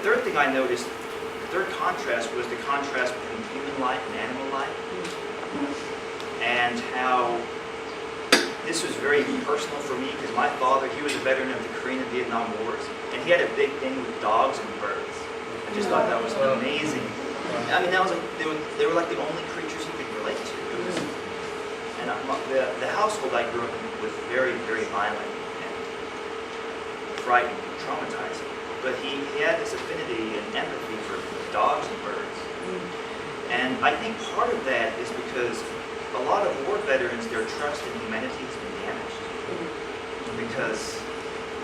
third thing I noticed, the third contrast was the contrast between human life and animal life, and how this was very personal for me because my father, he was a veteran of the Korean and Vietnam Wars, and he had a big thing with dogs and birds. I just thought that was amazing. I mean, that was like, they were like the only creatures he could relate to. It was, and the household I grew up in was very, very violent and frightening, traumatizing. But he had this affinity and empathy for dogs and birds. And I think part of that is because a lot of war veterans, their trust in humanity has been damaged. Because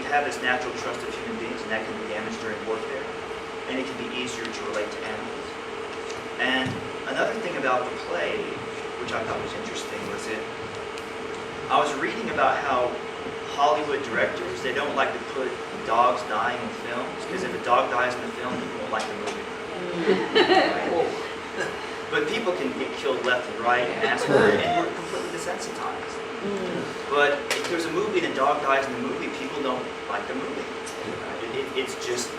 we have this natural trust of human beings, and that can be damaged during warfare. And it can be easier to relate to animals. And another thing about the play, which I thought was interesting, was I was reading about how Hollywood directors, they don't like to put dogs dying in films, because if a dog dies in the film, people won't like the movie. Right? But people can get killed left and right and ask for it, and we're completely desensitized. But if there's a movie and a dog dies in the movie, people don't like the movie. It's just,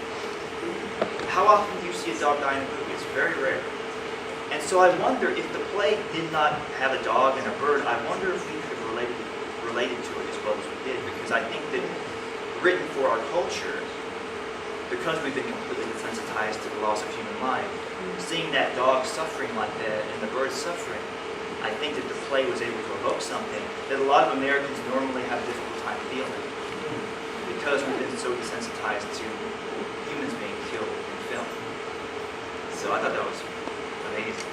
how often do you see a dog die in a movie? It's very rare. And so I wonder if the play did not have a dog and a bird, I wonder if we could have related to it as well as we did, because I think that written for our culture, because we've been completely desensitized to the loss of human life, seeing that dog suffering like that and the bird suffering, I think that the play was able to evoke something that a lot of Americans normally have a difficult time feeling, because we've been so desensitized to humans being killed in film. So I thought that was amazing.